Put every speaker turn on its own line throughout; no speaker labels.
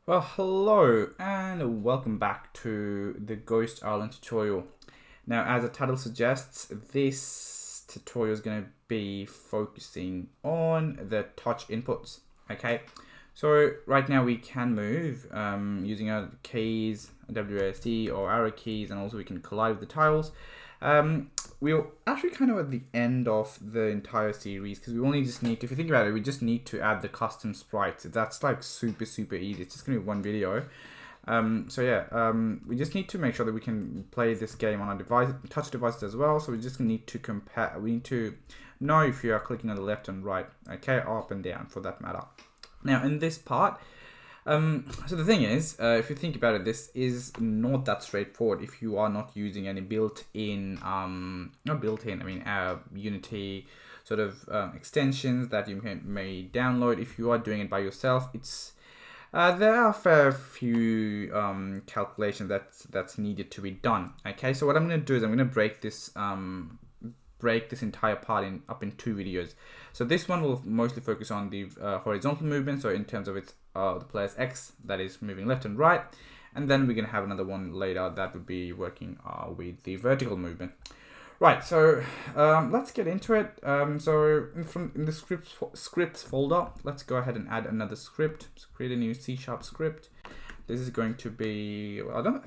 Well, hello and welcome back to the Ghost Island tutorial. Now, as the title suggests, this tutorial is going to be focusing on the touch inputs. Okay, so right now we can move using our keys, WASD or arrow keys, and also we can collide with the tiles. We're actually kind of at the end of the entire series because we only just need to, if you think about it, we just need to add the custom sprites. That's like super easy. It's just going to be one video. We just need to make sure that we can play this game on our device, touch devices as well. So we just need to compare, we need to know if you are clicking on the left and right, okay, up and down for that matter. Now in this part, so the thing is, if you think about it, this is not that straightforward if you are not using any built-in, Unity sort of extensions that you may download. If you are doing it by yourself, it's there are a fair few calculations that's needed to be done. Okay, so what I'm going to do is I'm going to break this entire part up in two videos. So this one will mostly focus on the horizontal movement, so in terms of its the player's X that is moving left and right, and then we're going to have another one later that would be working with the vertical movement. Right, so let's get into it. So in the scripts folder, let's go ahead and add another script. So create a new C# script. This is going to be, I don't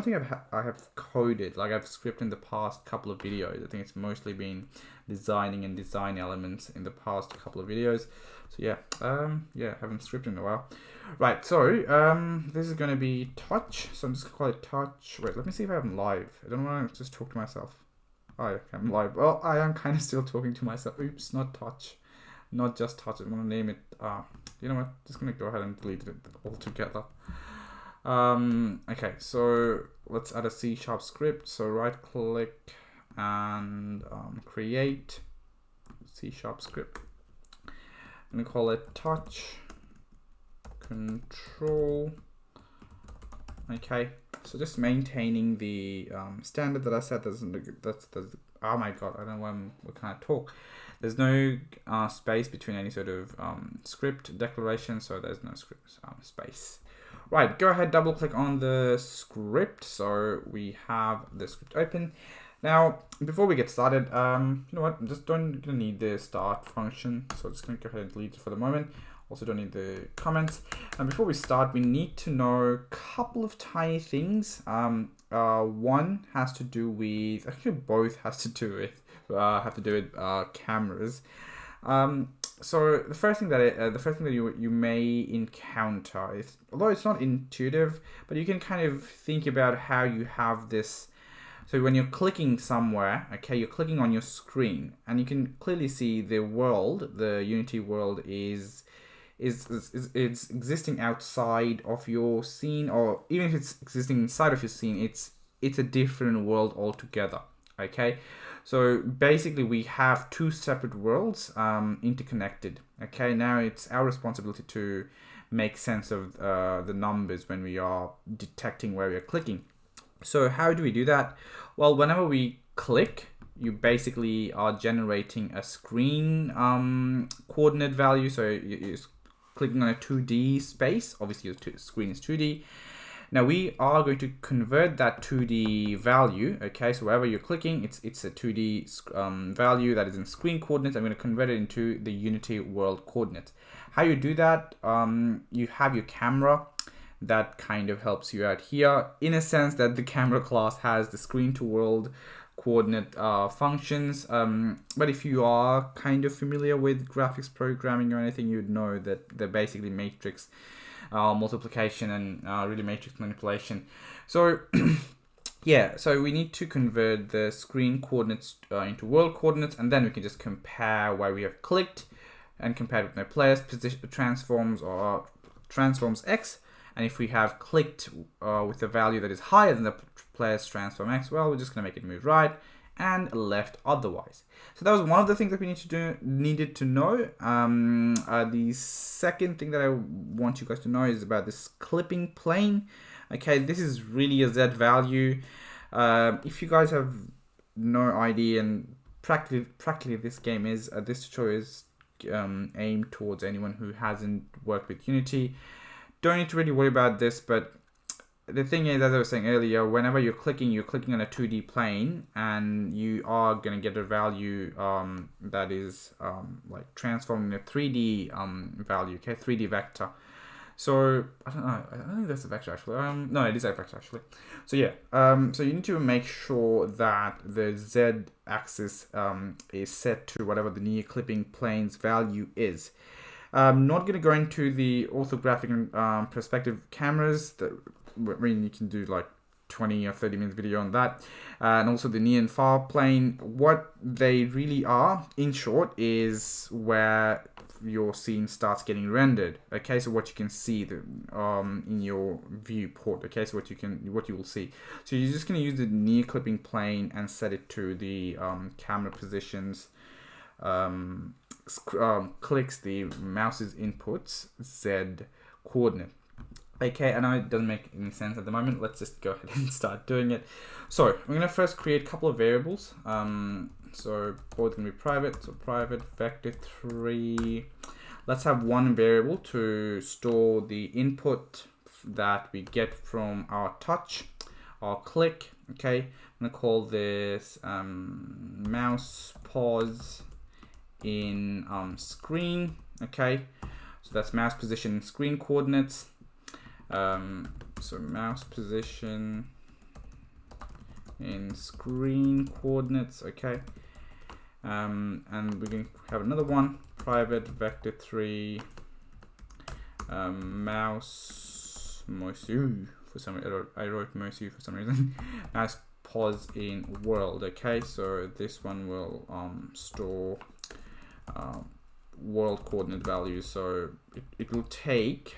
think I have coded, like I've scripted in the past couple of videos. I think it's mostly been designing and design elements in the past couple of videos. So yeah, haven't scripted in a while. Right, so this is going to be touch. So I'm just going to call it touch. Wait, let me see if I'm live. I don't want to just talk to myself. Oh, okay, I'm live. Well, I am kind of still talking to myself. Oops, not touch. Not just touch. I want to name it. You know what? Just gonna go ahead and delete it altogether. Okay, so let's add a C# script. So right click and create C# script. I'm gonna call it touch control. Okay, so just maintaining the standard that I said. That's oh my god, I don't know what kind of talk. There's no space between any sort of script declaration, so there's no script space. Right, go ahead, double click on the script. So we have the script open. Now, before we get started, you know what? I'm just gonna need the start function. So I'm just gonna go ahead and delete it for the moment. Also don't need the comments. And before we start, we need to know a couple of tiny things. One has to do with, actually both has to do with, cameras. So the first thing that you may encounter is, although it's not intuitive, but you can kind of think about how you have this. So when you're clicking somewhere, okay, you're clicking on your screen, and you can clearly see the world, the Unity world is existing outside of your scene, or even if it's existing inside of your scene, it's a different world altogether. Okay, so basically we have two separate worlds interconnected. Okay, now it's our responsibility to make sense of the numbers when we are detecting where we are clicking. So how do we do that? Well, whenever we click, you basically are generating a screen coordinate value. So you're clicking on a 2D space. Obviously your screen is 2D. Now we are going to convert that 2D value. Okay, so wherever you're clicking, it's a 2D value that is in screen coordinates. I'm going to convert it into the Unity world coordinates. How you do that? You have your camera that kind of helps you out here, in a sense that the camera class has the screen to world coordinate functions. But if you are kind of familiar with graphics programming or anything, you'd know that they're basically matrix multiplication and really matrix manipulation. So yeah, so we need to convert the screen coordinates into world coordinates, and then we can just compare where we have clicked and compare it with my player's position transforms or transforms X. And if we have clicked with a value that is higher than the player's transform X, well, we're just going to make it move right and left otherwise. So that was one of the things that we needed to know. The second thing that I want you guys to know is about this clipping plane. Okay, this is really a Z value. If you guys have no idea, and practically this game is, this tutorial is aimed towards anyone who hasn't worked with Unity. don't need to really worry about this, but the thing is, as I was saying earlier, whenever you're clicking on a 2D plane, and you are going to get a value that is like transformed in a 3D value, okay, 3D vector. So I don't know. I don't think that's a vector actually. No, it is a vector actually. So yeah. So you need to make sure that the z-axis is set to whatever the near clipping plane's value is. I'm not going to go into the orthographic and perspective cameras. That you can do like 20 or 30 minutes video on that, and also the near and far plane. What they really are, in short, is where your scene starts getting rendered. Okay, so what you can see in your viewport. Okay, so what you will see. So you're just going to use the near clipping plane and set it to the camera positions. Clicks the mouse's inputs z coordinate. Okay, I know it doesn't make any sense at the moment. Let's just go ahead and start doing it. So we're gonna first create a couple of variables. So both gonna be private. So private vector3. Let's have one variable to store the input that we get from our touch, our click. Okay, I'm gonna call this mouse pause in screen. Okay, so that's mouse position in screen coordinates. So mouse position in screen coordinates. Okay, and we're going to have another one, private vector3 mouse for some reason. I wrote mouse for some reason. Mouse pause in world. Okay, so this one will store world coordinate values. So it will take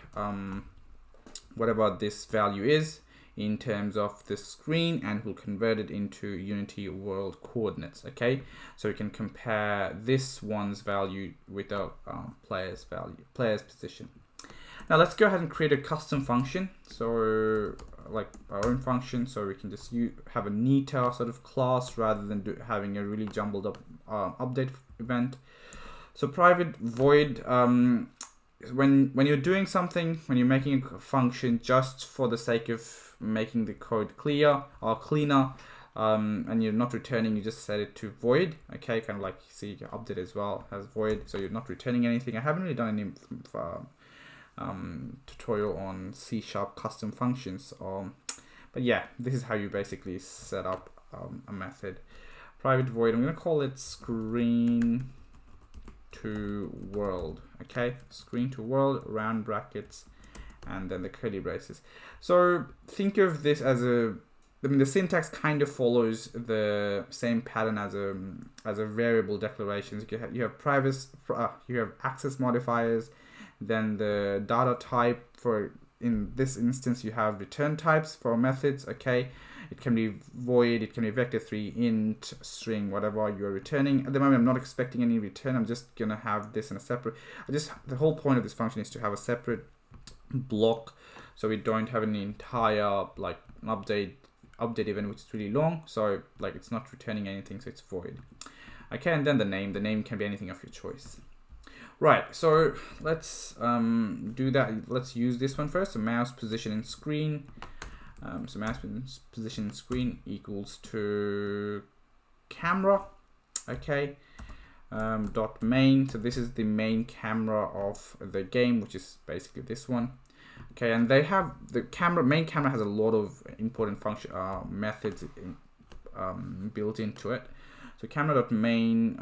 whatever this value is in terms of the screen, and we'll convert it into Unity world coordinates. Okay, so we can compare this one's value with our player's position. Now let's go ahead and create a custom function. So like our own function, so we can just have a neater sort of class rather than having a really jumbled up update event. So private void, when you're doing something, when you're making a function just for the sake of making the code clear or cleaner, and you're not returning, you just set it to void. Okay, kind of like you see your update as well has void, so you're not returning anything. I haven't really done any tutorial on C# custom functions, but yeah, this is how you basically set up a method. Private void, I'm going to call it screen to world. Okay, screen to world, round brackets, and then the curly braces. So think of this as the syntax kind of follows the same pattern as a variable declarations. You have private, you have access modifiers, then the data type. For in this instance, you have return types for methods. Okay, it can be void, it can be vector3, int, string, whatever you are returning. At the moment, I'm not expecting any return. I'm just gonna have this in a separate. The whole point of this function is to have a separate block, so we don't have an entire like an update event which is really long. So like it's not returning anything, so it's void. Okay, and then the name can be anything of your choice. Right, so let's do that. Let's use this one first. So mouse position in screen. So mouse position in screen equals to camera. Okay. Dot main. So this is the main camera of the game, which is basically this one. Okay, and they have the main camera has a lot of important function methods built into it. So camera.main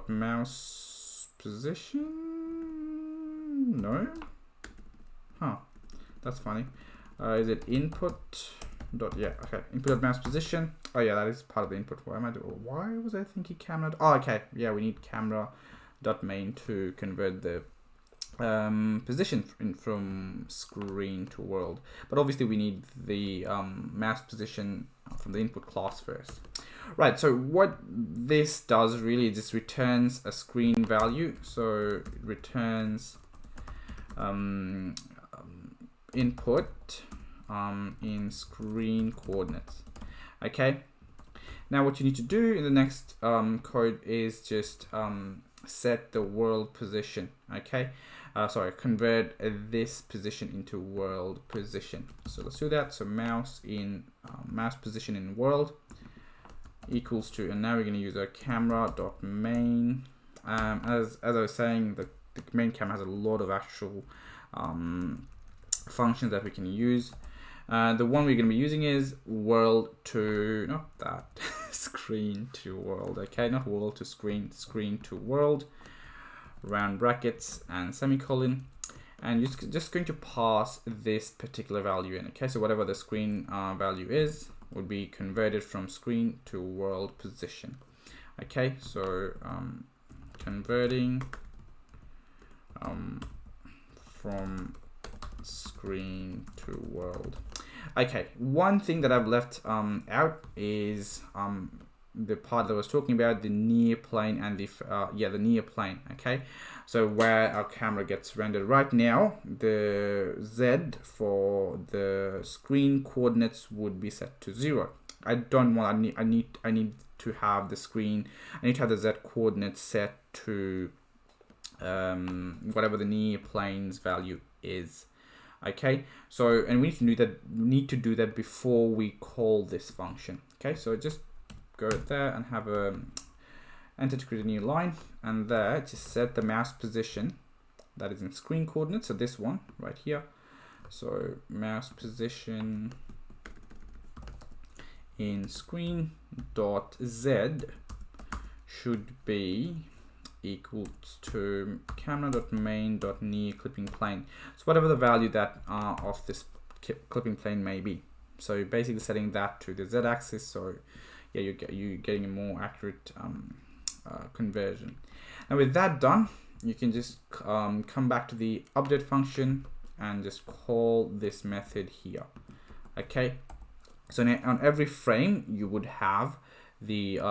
.mouse position. No. Huh. That's funny. Is it input dot, yeah, okay, input dot mouse position. Oh yeah, that is part of the input. Why was I thinking camera? Oh, okay, yeah, we need camera dot main to convert the position from screen to world, but obviously we need the mouse position from the input class first. Right, so what this does really is just returns a screen value. So it returns input in screen coordinates. Okay, now what you need to do in the next code is just set the world position. Okay, convert this position into world position. So let's do that. So mouse position in world equals to, and now we're going to use our camera.main. As I was saying, the main camera has a lot of actual functions that we can use. The one we're going to be using is world to, not that, screen to world, okay, not world to screen, screen to world, round brackets and semicolon, and you're just going to pass this particular value in, okay, so whatever the screen value is would be converted from screen to world position, okay, so converting from screen to world. Okay, one thing that I've left out is the part that I was talking about, the near plane and the near plane. Okay, so where our camera gets rendered. Right now, the Z for the screen coordinates would be set to 0. I don't want. I need to have the screen. I need to have the Z coordinates set to whatever the near plane's value is. Okay, so and we need to do that before we call this function. Okay, so just go there and have a enter to create a new line, and there just set the mouse position that is in screen coordinates. So this one right here. So mouse position in screen dot Z should be equals to camera.main.near clipping plane. So whatever the value that of this clipping plane may be. So basically setting that to the z-axis. So yeah, you're getting a more accurate conversion. And with that done, you can just come back to the update function and just call this method here. Okay. So now on every frame you would have the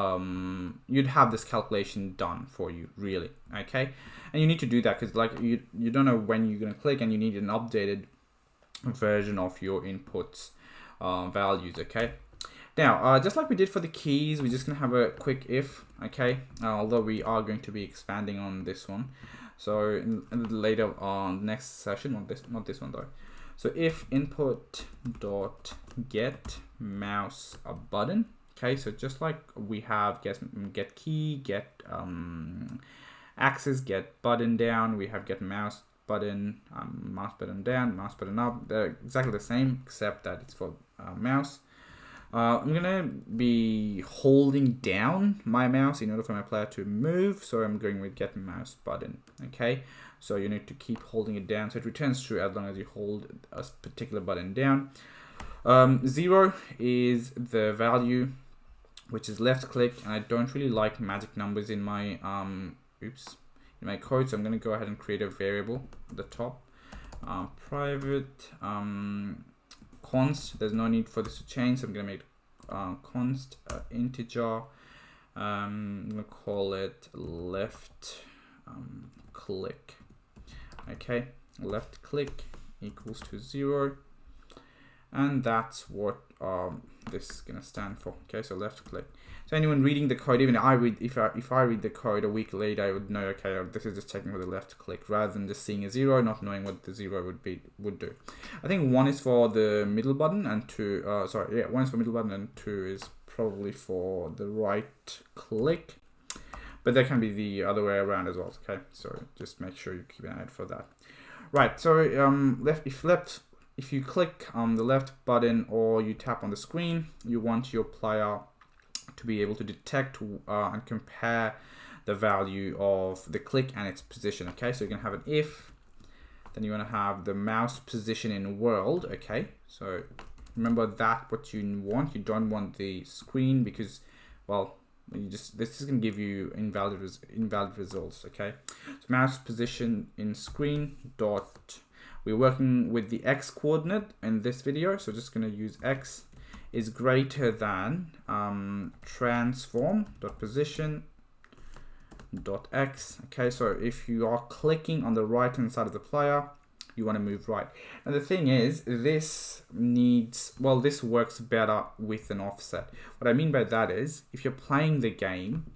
you'd have this calculation done for you, really. Okay, and you need to do that because like you don't know when you're going to click, and you need an updated version of your inputs values. Okay, now just like we did for the keys, we're just going to have a quick if. Okay, although we are going to be expanding on this one, so in later on next session, not this one though. So if input dot get mouse button. Okay, so just like we have get key, get axis, get button down, we have get mouse button down, mouse button up. They're exactly the same, except that it's for mouse. I'm gonna be holding down my mouse in order for my player to move, so I'm going with get mouse button. Okay, so you need to keep holding it down, so it returns true as long as you hold a particular button down. 0 is the value which is left click, and I don't really like magic numbers in my in my code, so I'm going to go ahead and create a variable at the top, private const. There's no need for this to change, so I'm going to make const integer. I'm going to call it left click. Okay, left click equals to 0, and that's what this is going to stand for. Okay, so left click. So anyone reading the code, even if I read the code a week later, I would know, okay, this is just checking for the left click, rather than just seeing a 0, not knowing what the 0 would do. I think 1 is for the middle button, and 2 1 is for middle button, and 2 is probably for the right click, but there can be the other way around as well. Okay, so just make sure you keep an eye out for that. Right, so if you click on the left button or you tap on the screen, you want your player to be able to detect and compare the value of the click and its position. Okay, so you can have an if, then you want to have the mouse position in world. Okay, so remember that what you want. You don't want the screen because, well, this is going to give you invalid results. Okay, so mouse position in screen dot. We're working with the x coordinate in this video, so just going to use x is greater than transform dot position dot x. Okay, so if you are clicking on the right hand side of the player, you want to move right. And the thing is, this works better with an offset. What I mean by that is, if you're playing the game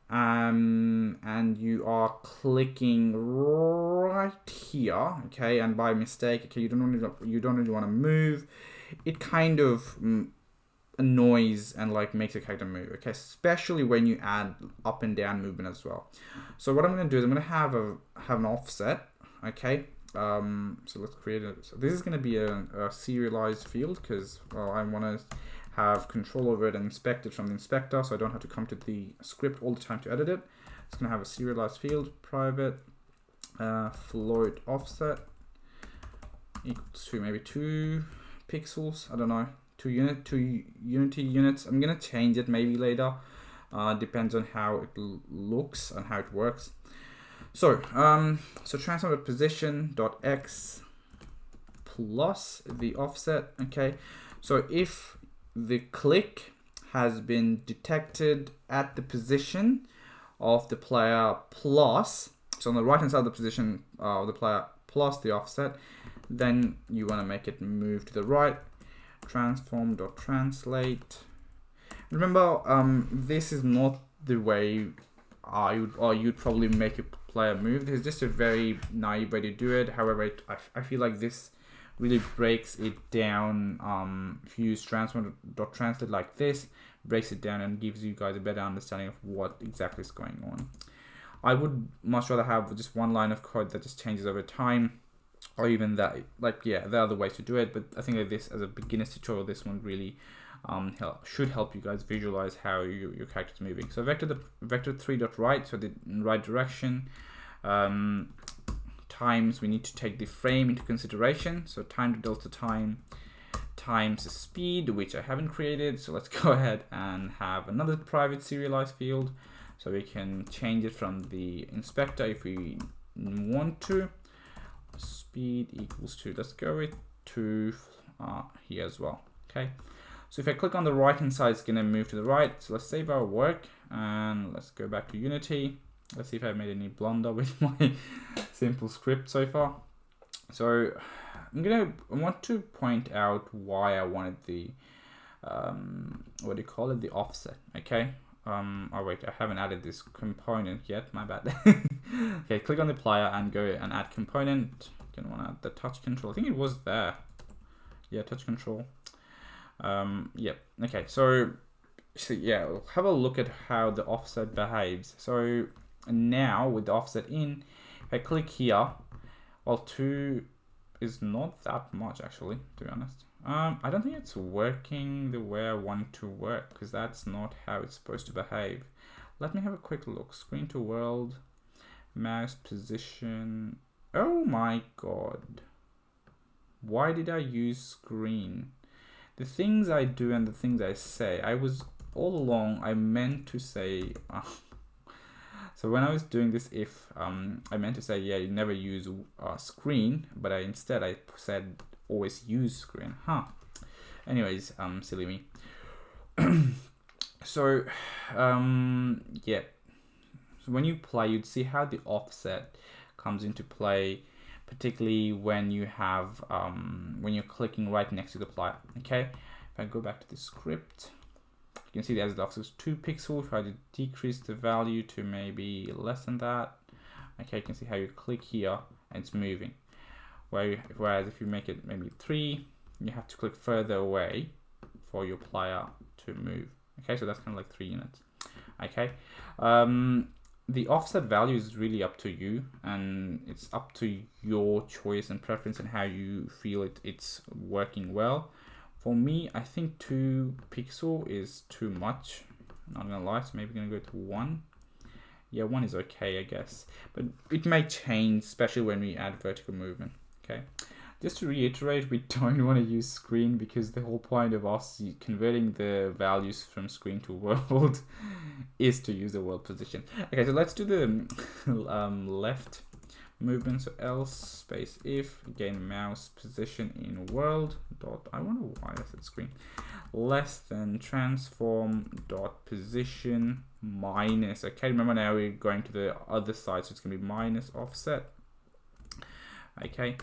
and you are clicking right here, okay, and by mistake, okay, you don't really want to move, it kind of annoys and like makes the character move, okay, especially when you add up and down movement as well. So what I'm going to do is I'm going to have an offset, okay. So let's create it. So this is going to be a serialized field because, well, I want to have control over it and inspect it from the inspector, so I don't have to come to the script all the time to edit it. It's going to have a serialized field, private float offset equals to maybe 2 pixels. I don't know, 2 unity units. I'm going to change it maybe later. Depends on how it looks and how it works. So, so transform.position.x plus the offset. Okay, so if the click has been detected at the position of the player plus, so on the right hand side of the position of the player plus the offset, then you want to make it move to the right. Transform.translate. Remember, this is not the way you'd probably make a player move. This is just a very naive way to do it. However, I feel like this really breaks it down. If you use transform.translate like this, breaks it down and gives you guys a better understanding of what exactly is going on. I would much rather have just one line of code that just changes over time, or even that, like, yeah, there are other ways to do it, but I think that this, as a beginner's tutorial, this one really should help you guys visualize how your character is moving. So vector 3.right, so the right direction, times, we need to take the frame into consideration. So time to delta time times the speed, which I haven't created. So let's go ahead and have another private serialized field, so we can change it from the inspector if we want to. Speed equals to, let's go with 2 here as well. Okay, so if I click on the right hand side, it's going to move to the right. So let's save our work and let's go back to Unity. Let's see if I made any blunder with my simple script so far. So I want to point out why I wanted the what do you call it, the offset. Okay, oh wait, I haven't added this component yet, my bad. Okay, click on the player and go and add component. Gonna want to add the touch control. I think it was there. Yeah, touch control. Yep. Okay, so yeah, we'll have a look at how the offset behaves. So now with the offset in, if I click here, well, 2 is not that much actually, to be honest. I don't think it's working the way I want it to work, because that's not how it's supposed to behave. Let me have a quick look. Screen to world, mouse position. Oh my god. Why did I use screen? The things I do and the things I say, all along I meant to say, so when I was doing this if, I meant to say, yeah, you never use screen, but instead I said always use screen. Anyways, silly me. So, yeah. So when you play, you'd see how the offset comes into play, particularly when you have when you're clicking right next to the player. Okay, if I go back to the script, you can see the as the offset is 2 pixels. If I decrease the value to maybe less than that, okay, you can see how you click here and it's moving. Whereas if you make it maybe 3, you have to click further away for your player to move. Okay, so that's kind of like 3 units. Okay, the offset value is really up to you, and it's up to your choice and preference and how you feel it's working well. For me, I think 2 pixel is too much, not gonna lie, so maybe gonna go to 1. Yeah, 1 is okay, I guess, but it may change, especially when we add vertical movement. Okay, just to reiterate, we don't want to use screen, because the whole point of us converting the values from screen to world is to use the world position. Okay, so let's do the left movement. So else space if, again, mouse position in world dot, I wonder why I said screen, less than transform dot position minus. Okay, remember now we're going to the other side, so it's gonna be minus offset. Okay,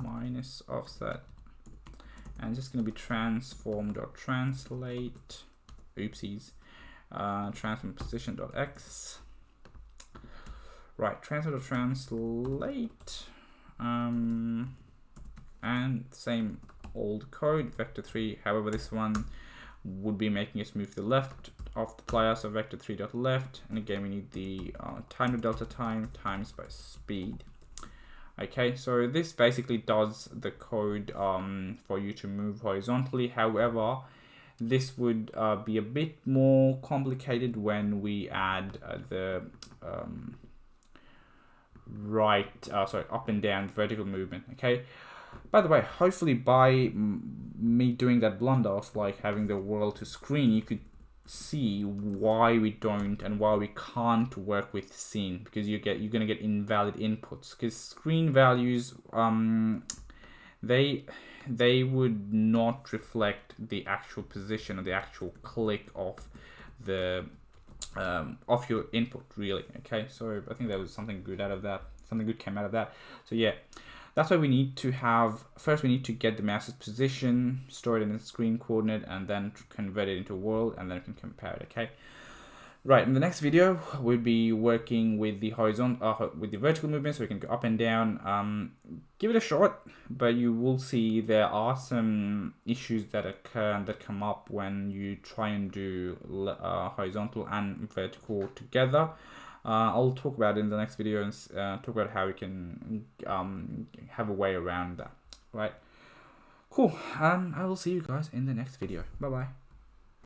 minus offset, and it's just going to be transform.translate, oopsies, transform position.x. Right, transfer.translate, and same old code, vector3. However, this one would be making us move to the left of the player, so vector3.left, and again we need the time to delta time times by speed. Okay, so this basically does the code for you to move horizontally. However, this would be a bit more complicated when we add the up and down vertical movement. Okay, by the way, hopefully by me doing that blunder of like having the world to screen, you could see why we don't and why we can't work with scene, because you're gonna get invalid inputs, because screen values they would not reflect the actual position or the actual click of the of your input, really. Okay, so I think there was something good out of that. Something good came out of that. So yeah, that's why we need to have, first we need to get the mouse's position, store it in the screen coordinate, and then convert it into a world, and then we can compare it. Okay. Right, in the next video, we'll be working with the horizontal, with the vertical movement, so we can go up and down. Give it a shot, but you will see there are some issues that occur, that come up when you try and do horizontal and vertical together. I'll talk about it in the next video and talk about how we can have a way around that. Right, cool. I will see you guys in the next video. Bye bye.